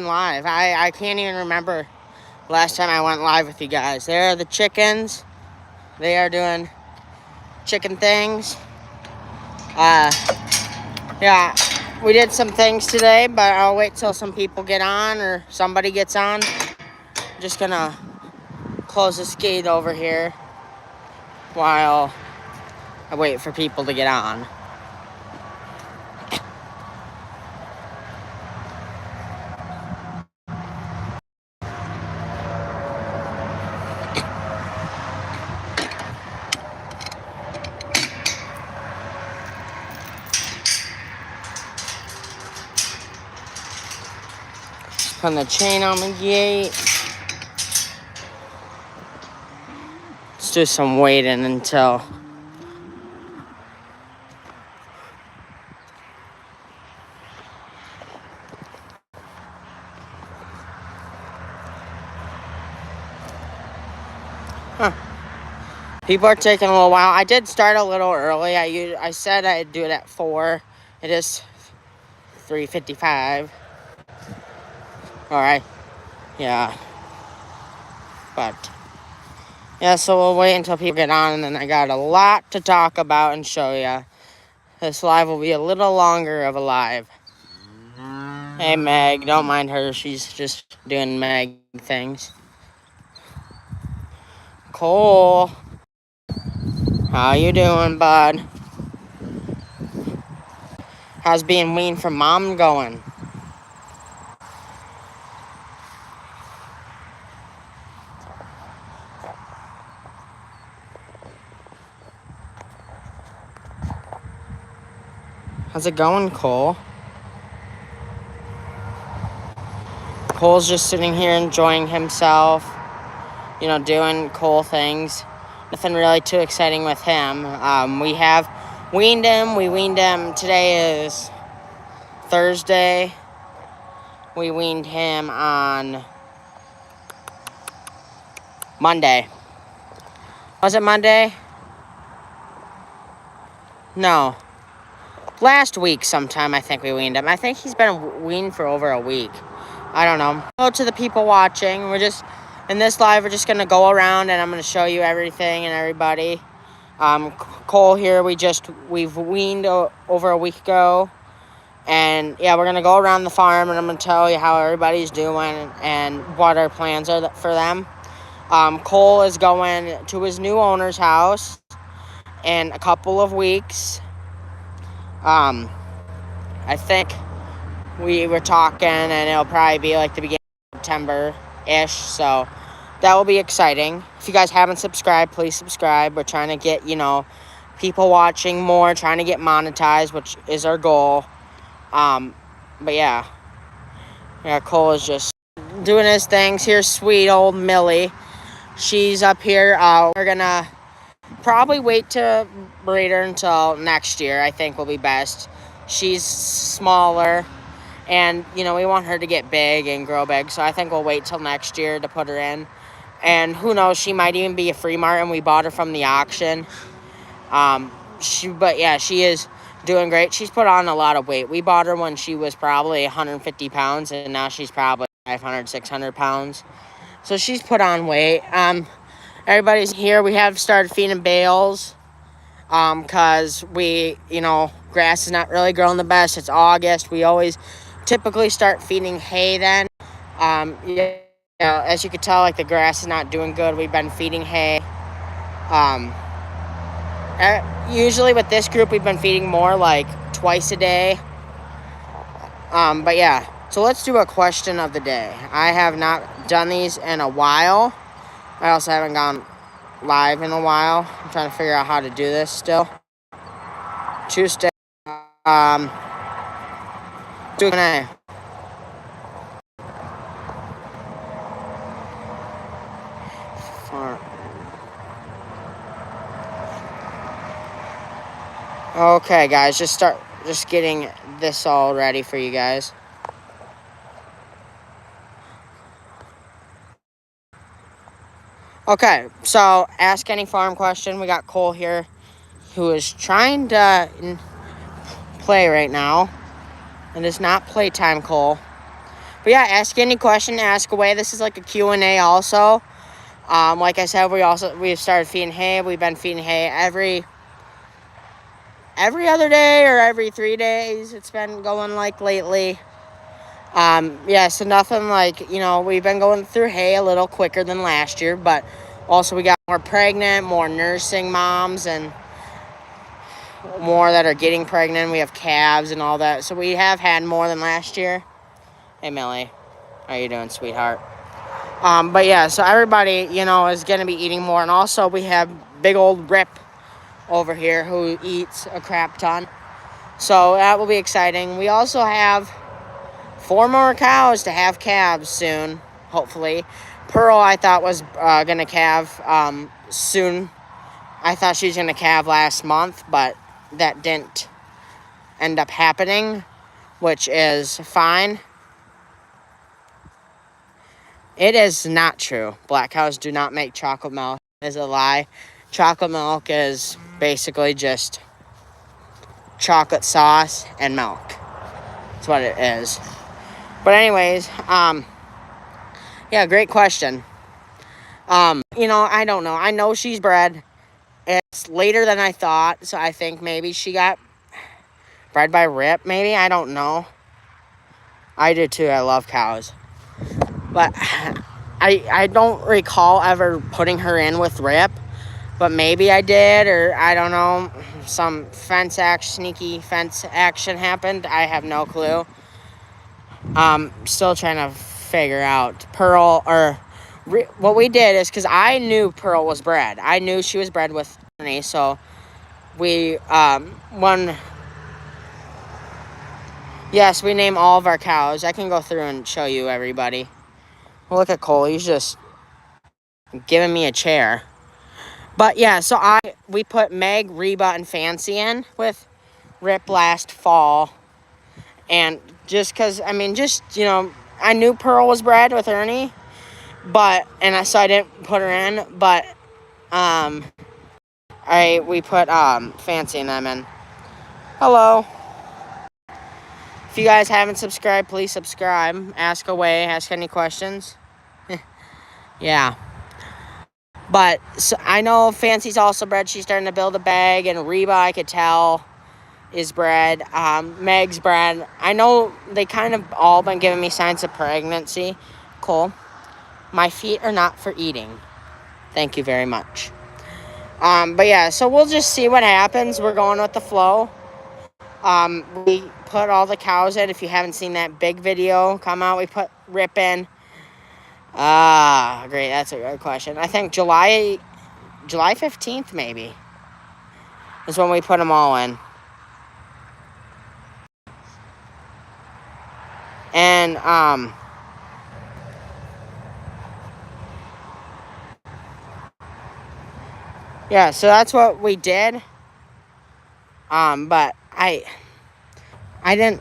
live. I can't even remember last time I went live with you guys. There are the chickens. They are doing chicken things. Yeah, we did some things today, but I'll wait till some people get on or somebody gets on. I'm just gonna close this gate over here while I wait for people to get on. Putting the chain on the gate. Let's do some waiting until people are taking a little while. I did start a little early. I said I'd do it at 4. It is 3:55. All right. Yeah. But yeah, so we'll wait until people get on, and then I got a lot to talk about and show you. This live will be a little longer of a live. Hey, Meg, don't mind her. She's just doing Meg things. Cole, how you doing, bud? How's being weaned from mom going? How's it going, Cole? Cole's just sitting here enjoying himself, you know, doing cool things. Nothing really too exciting with him. We have weaned him. We weaned him. Today is Thursday. We weaned him on Monday. Was it Monday? No. Last week sometime I think we weaned him. I think he's been weaned for over a week. I don't know. Hello to the people watching. In this live, we're just going to go around and I'm going to show you everything and everybody. Cole here, we've weaned over a week ago. And yeah, we're going to go around the farm and I'm going to tell you how everybody's doing and what our plans are for them. Cole is going to his new owner's house in a couple of weeks. I think we were talking and it'll probably be like the beginning of September-ish, so that will be exciting. If you guys haven't subscribed, please subscribe. We're trying to get, people watching more, trying to get monetized, which is our goal. But yeah, Cole is just doing his things. Here's sweet old Millie. She's up here. We're gonna probably wait to breed her until next year. I think will be best. She's smaller, and we want her to get big and grow big. So I think we'll wait till next year to put her in. And who knows? She might even be a free martin. We bought her from the auction. She is doing great. She's put on a lot of weight. We bought her when she was probably 150 pounds, and now she's probably 500, 600 pounds. So she's put on weight. Everybody's here. We have started feeding bales because grass is not really growing the best. It's August. We always typically start feeding hay then. As you can tell, the grass is not doing good. We've been feeding hay. Usually with this group, we've been feeding more twice a day. But yeah, so let's do a question of the day. I have not done these in a while. I also haven't gone live in a while. I'm trying to figure out how to do this still. Tuesday. Q&A. Okay, guys, just getting this all ready for you guys. Okay, so ask any farm question. We got Cole here, who is trying to play right now. And it's not playtime, Cole. But yeah, ask any question, ask away. This is like a Q&A also. Like I said, we've started feeding hay. We've been feeding hay every other day or every 3 days. It's been going like lately. Yeah, so nothing like, we've been going through hay a little quicker than last year, but also we got more pregnant, more nursing moms, and more that are getting pregnant. We have calves and all that. So we have had more than last year. Hey, Millie. How you doing, sweetheart? But yeah, so everybody, is going to be eating more. And also we have big old Rip over here who eats a crap ton. So that will be exciting. We also have 4 more cows to have calves soon, hopefully. Pearl, I thought, was going to calve soon. I thought she was going to calve last month, but that didn't end up happening, which is fine. It is not true. Black cows do not make chocolate milk. It is a lie. Chocolate milk is basically just chocolate sauce and milk. That's what it is. But anyways, yeah, great question. I don't know. I know she's bred. It's later than I thought, so I think maybe she got bred by Rip, maybe. I don't know. I do too. I love cows. But I don't recall ever putting her in with Rip. But maybe I did, or I don't know. Some sneaky fence action happened. I have no clue. Still trying to figure out Pearl, or what we did is, because I knew Pearl was bred. I knew she was bred with Ernie, so we, yes, we name all of our cows. I can go through and show you everybody. Well, look at Cole. He's just giving me a chair. But yeah, so we put Meg, Reba, and Fancy in with Rip last fall. And just because, I knew Pearl was bred with Ernie. So I didn't put her in. But we put Fancy and them in. Hello. If you guys haven't subscribed, please subscribe. Ask away. Ask any questions. Yeah. But so I know Fancy's also bred. She's starting to build a bag. And Reba, I could tell, is bred. Meg's bred. I know they kind of all been giving me signs of pregnancy. Cool. My feet are not for eating. Thank you very much. But yeah, so we'll just see what happens. We're going with the flow. We put all the cows in. If you haven't seen that big video come out, we put Rip in. Great. That's a good question. I think July 15th, maybe, is when we put them all in. And, yeah, so that's what we did. But I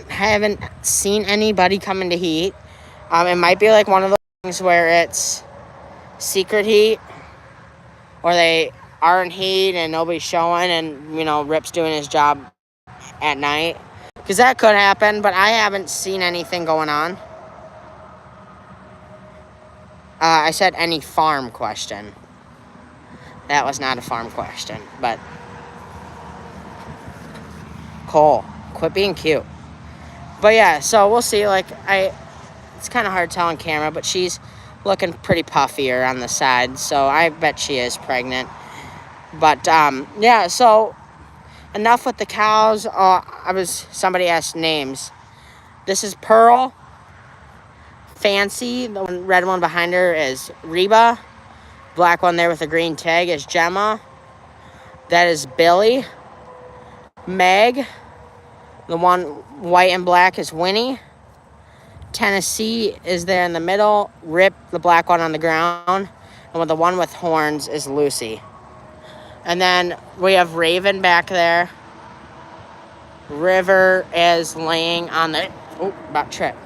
haven't seen anybody come into heat. It might be like one of those things where it's secret heat, or they are in heat and nobody's showing, and Rip's doing his job at night, because that could happen. But I haven't seen anything going on. I said any farm question. That was not a farm question. But Cole, quit being cute. But yeah, so we'll see. It's kind of hard to tell on camera, but she's looking pretty puffier on the side, so I bet she is pregnant. But yeah, so enough with the cows. Somebody asked names. This is Pearl. Fancy, the red one behind her, is Reba. Black one there with a green tag is Gemma. That is Billy. Meg. The one white and black is Winnie. Tennessee is there in the middle. Rip, the black one on the ground. And the one with horns is Lucy. And then we have Raven back there. River is laying on the... about trip.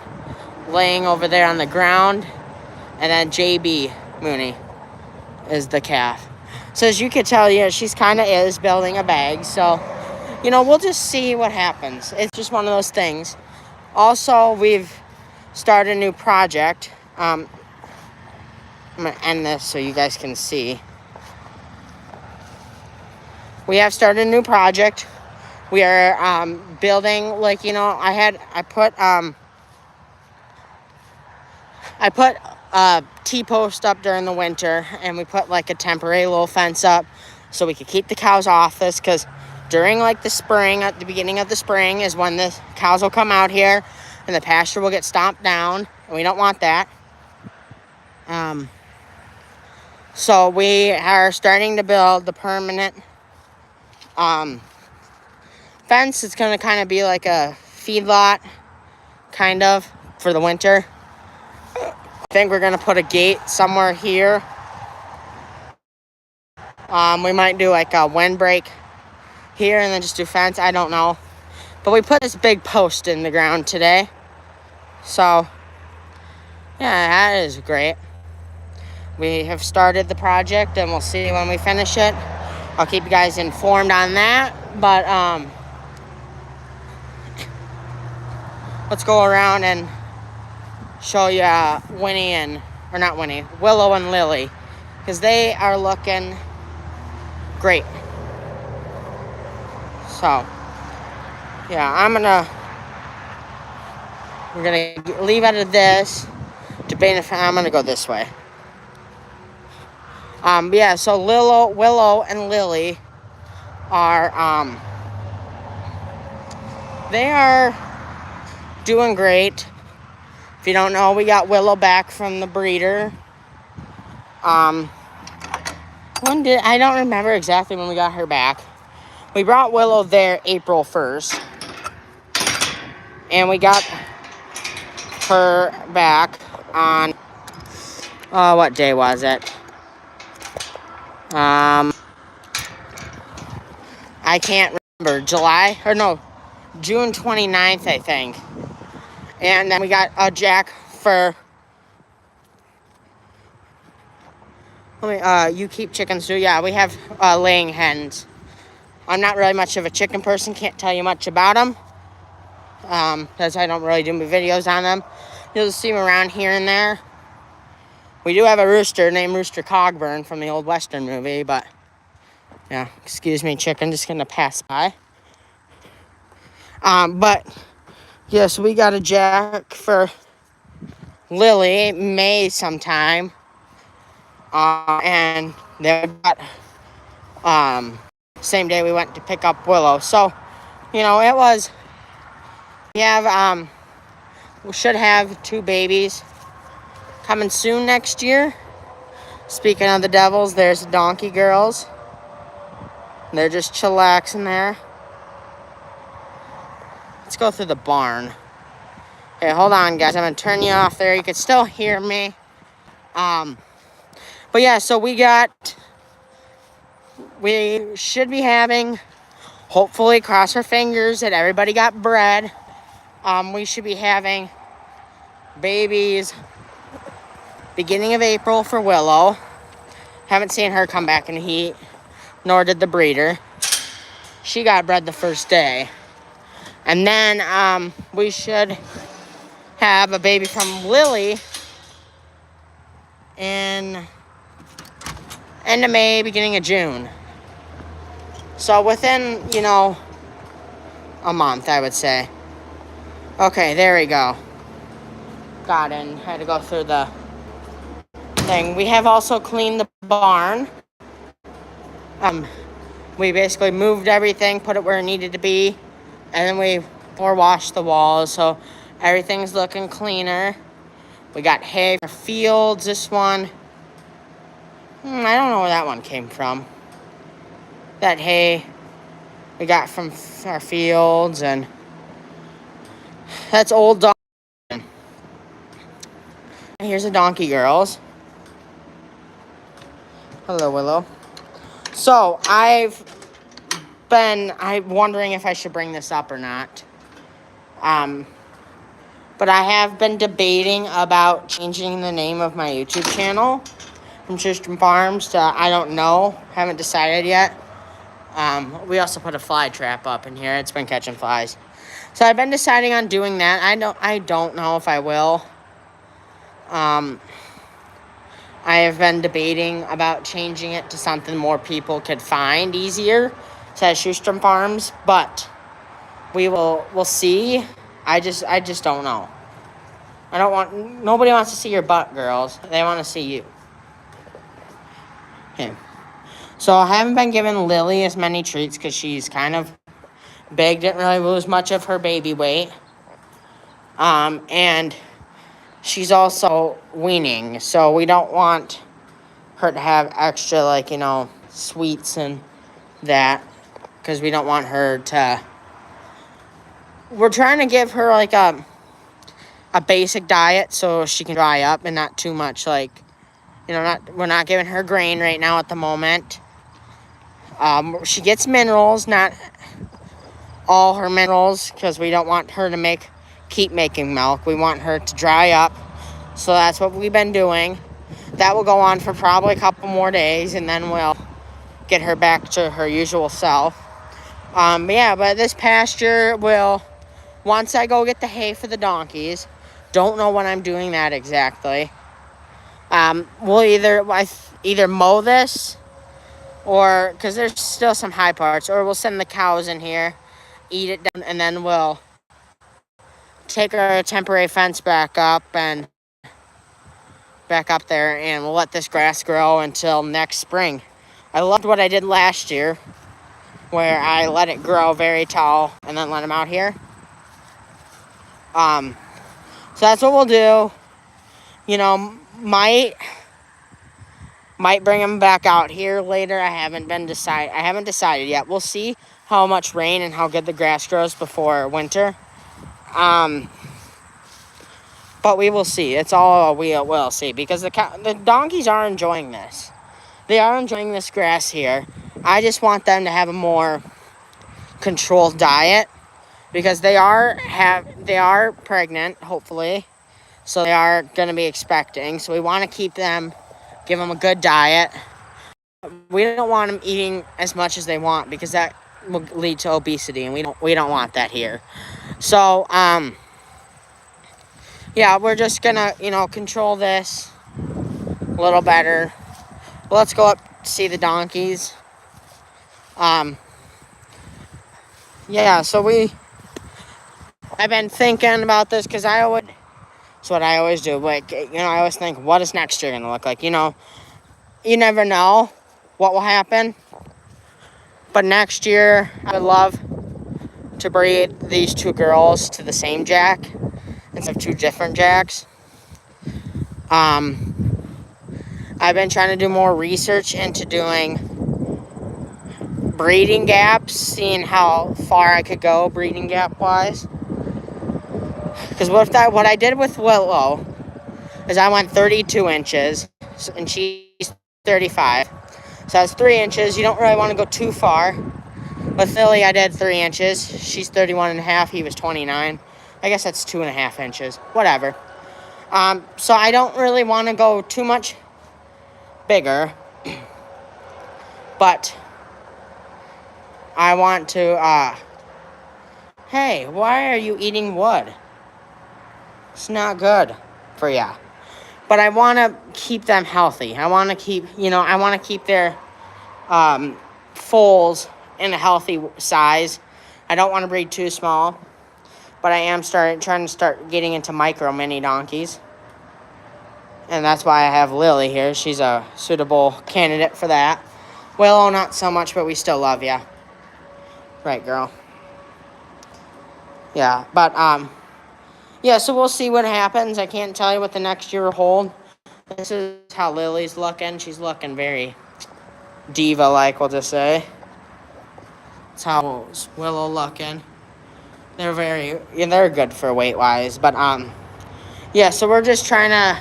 Laying over there on the ground. And then JB Mooney is the calf. So as you can tell, she's kind of is building a bag. So, we'll just see what happens. It's just one of those things. Also, we've start a new project. I'm going to end this so you guys can see. We have started a new project. We are building, like, you know, I put a T-post up during the winter, and we put like a temporary little fence up so we could keep the cows off this, because during like the spring, at the beginning of the spring, is when the cows will come out here and the pasture will get stomped down, and we don't want that. So we are starting to build the permanent fence. It's going to kind of be like a feedlot, kind of, for the winter. I think we're going to put a gate somewhere here. We might do like a windbreak here and then just do fence. I don't know. But we put this big post in the ground today. So, yeah, that is great. We have started the project, and we'll see when we finish it. I'll keep you guys informed on that. But let's go around and show you Willow and Lily, because they are looking great. So, yeah, we're gonna leave out of this. I'm gonna go this way. Yeah, so Willow and Lily are, they are doing great. If you don't know, we got Willow back from the breeder. I don't remember exactly when we got her back. We brought Willow there April 1st. And we got her back on, what day was it? I can't remember. June 29th, I think. And then we got a jack for, you keep chickens too? Yeah, we have laying hens. I'm not really much of a chicken person. Can't tell you much about them. Because I don't really do my videos on them. You'll see them around here and there. We do have a rooster named Rooster Cogburn from the old Western movie, but yeah, excuse me, chicken, just gonna pass by. But yes, we got a jack for Lily May sometime. And then we got same day we went to pick up Willow. So, you know, we should have 2 babies coming soon next year. Speaking of the devils, there's the donkey girls. They're just chillaxing there. Let's go through the barn. Okay, hold on, guys. I'm going to turn you off there. You can still hear me. But yeah, so we should be having, hopefully, cross our fingers that everybody got bred. We should be having babies beginning of April for Willow. Haven't seen her come back in heat, nor did the breeder. She got bred the first day. And then we should have a baby from Lily in end of May, beginning of June. So within, you know, a month, I would say. Okay, there we go. Got in. Had to go through the thing. We have also cleaned the barn. We basically moved everything, put it where it needed to be, and then we washed the walls, so everything's looking cleaner. We got hay for fields. This one, I don't know where that one came from. That hay we got from our fields, and that's old donkey. Here's the donkey girls. Hello, Willow. So I'm wondering if I should bring this up or not. But I have been debating about changing the name of my YouTube channel from Tristram Farms to, I don't know, haven't decided yet. We also put a fly trap up in here. It's been catching flies. So I've been deciding on doing that. I don't know if I will. I have been debating about changing it to something more people could find easier, says Shoestrom Farms, but we'll see. I just don't know. Nobody wants to see your butt, girls. They want to see you. Okay. So I haven't been giving Lily as many treats because she's kind of big, didn't really lose much of her baby weight. And she's also weaning, so we don't want her to have extra, like, sweets and that, because we don't want her to... We're trying to give her, like, a basic diet so she can dry up and not too much, like, we're not giving her grain right now at the moment. She gets minerals, not all her minerals, because we don't want her to keep making milk. We want her to dry up, so that's what we've been doing. That will go on for probably a couple more days, and then we'll get her back to her usual self. But this pasture once I go get the hay for the donkeys, don't know when I'm doing that exactly. We'll either mow this, or, because there's still some high parts, or we'll send the cows in here, eat it down, and then we'll take our temporary fence back up there, and we'll let this grass grow until next spring. I loved what I did last year, where I let it grow very tall and then let them out here. So that's what we'll do. Might bring them back out here later. I haven't decided yet. We'll see how much rain and how good the grass grows before winter. But we will see. It's all we will see, because the donkeys are enjoying this. They are enjoying this grass here. I just want them to have a more controlled diet, because they are pregnant, hopefully. So they are going to be expecting. So we want to give them a good diet. We don't want them eating as much as they want, because that will lead to obesity, and we don't want that here. So we're just gonna control this a little better. Well, let's go up to see the donkeys. So I've been thinking about this, because it's what I always do. Like, I always think, what is next year gonna look like? You never know what will happen. But next year, I would love to breed these two girls to the same jack instead of two different jacks. I've been trying to do more research into doing breeding gaps, seeing how far I could go breeding gap wise. Because what I did with Willow is I went 32 inches, and she's 35. So that's 3 inches. You don't really want to go too far. With Lily, I did 3 inches. She's 31 and a half. He was 29. I guess that's 2.5 inches. Whatever. So I don't really want to go too much bigger. But I want to, hey, why are you eating wood? It's not good for ya. But I want to keep them healthy. I want to keep their foals in a healthy size. I don't want to breed too small. But I am trying to start getting into micro mini donkeys. And that's why I have Lily here. She's a suitable candidate for that. Willow, not so much, but we still love ya. Right, girl? Yeah, but, so we'll see what happens. I can't tell you what the next year will hold. This is how Lily's looking. She's looking very diva-like, we'll just say. That's how Willow looking. They're good for weight-wise. But, so we're just trying to...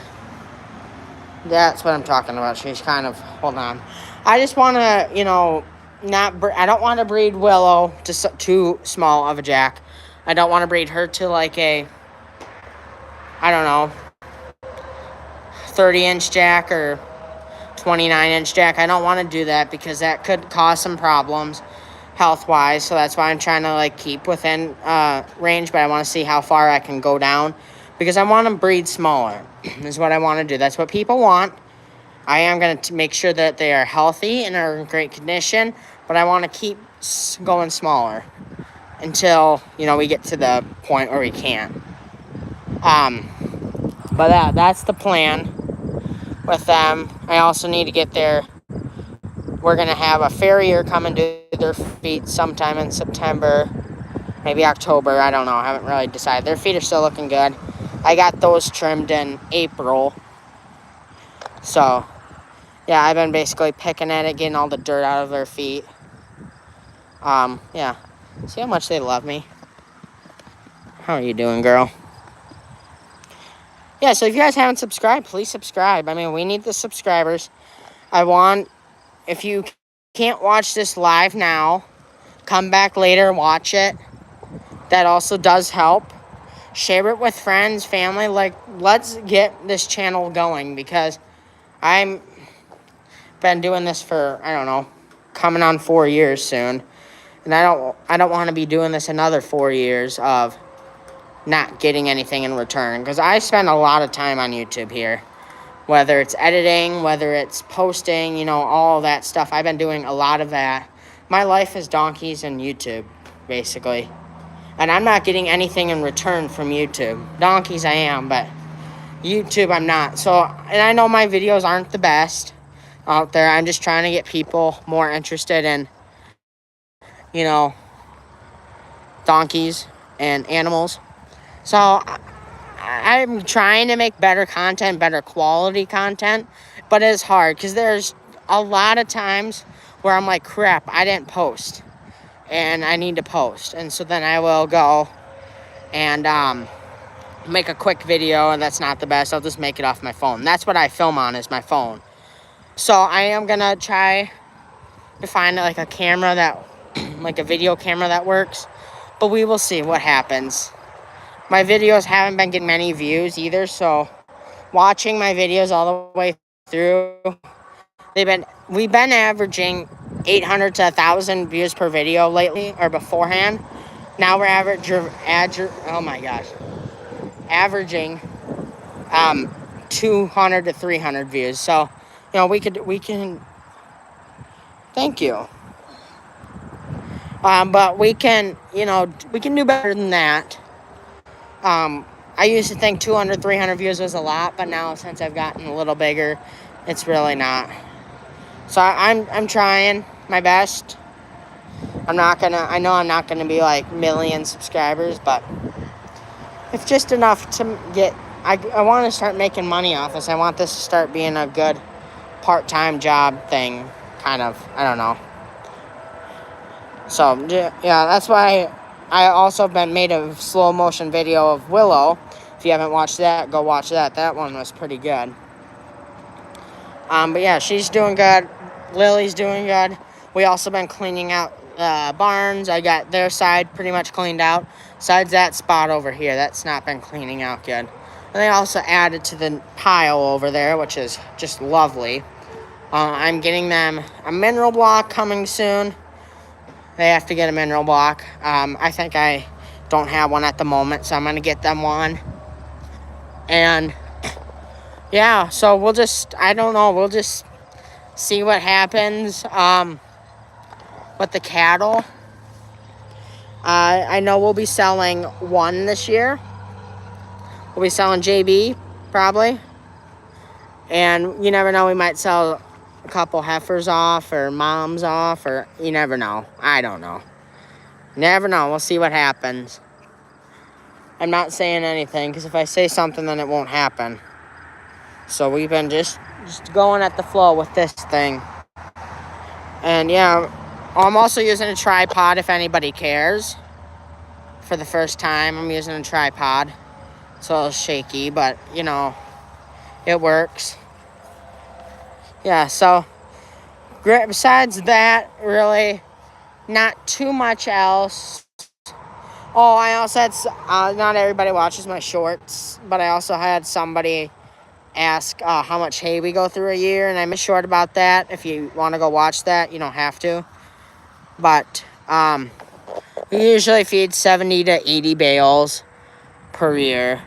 That's what I'm talking about. She's kind of... Hold on. I just want to, I don't want to breed Willow to too small of a jack. I don't want to breed her to like a... I don't know, 30-inch jack or 29-inch jack. I don't want to do that, because that could cause some problems. health-wise. So that's why I'm trying to like keep within range, but I want to see how far I can go down because I want them breed smaller is what I want to do. That's what people want. I am going to make sure that they are healthy and are in great condition, but I want to keep going smaller until, we get to the point where we can't. But that's the plan with them. I also need to get there. We're going to have a farrier come and do their feet sometime in September, maybe October. I don't know. I haven't really decided. Their feet are still looking good. I got those trimmed in April. So, yeah, I've been basically picking at it, getting all the dirt out of their feet. Yeah. See how much they love me? How are you doing, girl? Yeah, so if you guys haven't subscribed, please subscribe. I mean, we need the subscribers. If you can't watch this live now, come back later, watch it. That also does help. Share it with friends, family. Like, let's get this channel going because I'm been doing this for, I don't know, coming on 4 years soon. And I don't want to be doing this another 4 years of not getting anything in return. Because I spend a lot of time on YouTube here. Whether it's editing, whether it's posting, all that stuff. I've been doing a lot of that. My life is donkeys and YouTube, basically. And I'm not getting anything in return from YouTube. Donkeys I am, but YouTube I'm not. So, and I know my videos aren't the best out there. I'm just trying to get people more interested in, donkeys and animals. So I'm trying to make better content, better quality content, but it's hard because there's a lot of times where I'm like, crap, I didn't post and I need to post. And so then I will go and make a quick video, and that's not the best. I'll just make it off my phone. That's what I film on is my phone. So I am going to try to find like a camera that, like a video camera that works, but we will see what happens. My videos haven't been getting many views either, so watching my videos all the way through, we've been averaging 800 to 1,000 views per video lately, or beforehand. Now we're averaging 200 to 300 views. So, we can, thank you. But we can do better than that. I used to think 200, 300 views was a lot, but now since I've gotten a little bigger, it's really not. So I'm trying my best. I know I'm not gonna be like million subscribers, but it's just enough to get, I want to start making money off this. I want this to start being a good part-time job thing, kind of. I don't know. So, yeah, that's why I also made a slow motion video of Willow. If you haven't watched that, go watch that. That one was pretty good. But yeah, she's doing good. Lily's doing good. We also been cleaning out barns. I got their side pretty much cleaned out. Besides that spot over here, that's not been cleaning out good. And they also added to the pile over there, which is just lovely. I'm getting them a mineral block coming soon. They have to get a mineral block. I think I don't have one at the moment, so I'm going to get them one. And, yeah, so we'll just see what happens with the cattle. I know we'll be selling one this year. We'll be selling JB, probably. And you never know, we might sell a couple heifers off or moms off, or you never know. I don't know. Never know. We'll see what happens. I'm not saying anything, because if I say something, then it won't happen. So we've been just going at the flow with this thing. And yeah, I'm also using a tripod if anybody cares. For the first time, I'm using a tripod. It's a little shaky, but, it works. Yeah, so besides that, really, not too much else. Oh, I also had, not everybody watches my shorts, but I also had somebody ask how much hay we go through a year, and I'm short about that. If you want to go watch that, you don't have to. But We usually feed 70 to 80 bales per year.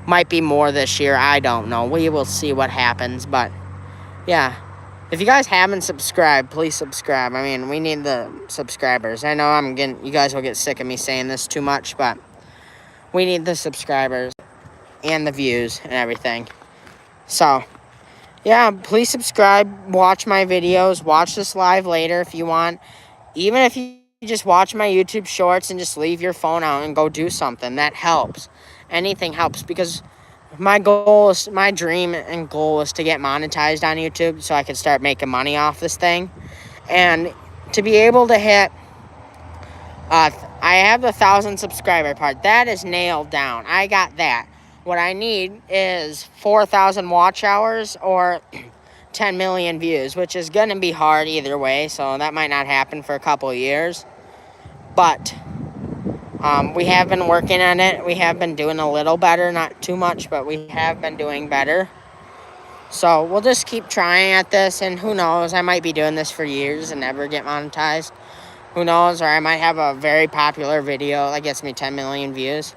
Might be more this year. I don't know. We will see what happens. But, yeah. If you guys haven't subscribed, please subscribe. I mean, we need the subscribers. I know you guys will get sick of me saying this too much, but we need the subscribers and the views and everything. So, yeah, please subscribe. Watch my videos. Watch this live later if you want. Even if you just watch my YouTube shorts and just leave your phone out and go do something, that helps. Anything helps, because my dream and goal is to get monetized on YouTube so I can start making money off this thing. And to be able to hit, I have the 1,000 subscriber part. That is nailed down. I got that. What I need is 4,000 watch hours or 10 million views, which is going to be hard either way, so that might not happen for a couple of years. But we have been working on it. We have been doing a little better, not too much, but we have been doing better. So we'll just keep trying at this, and who knows, I might be doing this for years and never get monetized. Who knows, or I might have a very popular video that gets me 10 million views.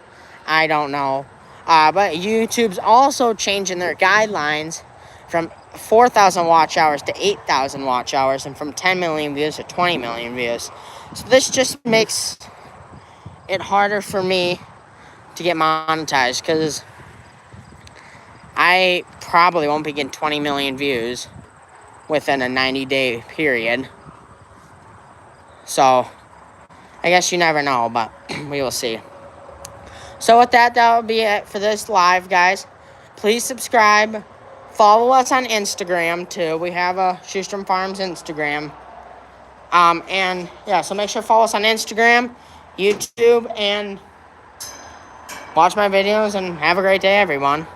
I don't know. But YouTube's also changing their guidelines from 4,000 watch hours to 8,000 watch hours, and from 10 million views to 20 million views. So this just makes it harder for me to get monetized, because I probably won't be getting 20 million views within a 90-day period. So I guess you never know, but we will see. So with that will be it for this live, guys. Please subscribe. Follow us on Instagram, too. We have a Shoestrom Farms Instagram. And, yeah, so make sure to follow us on Instagram, YouTube, and watch my videos, and have a great day, everyone.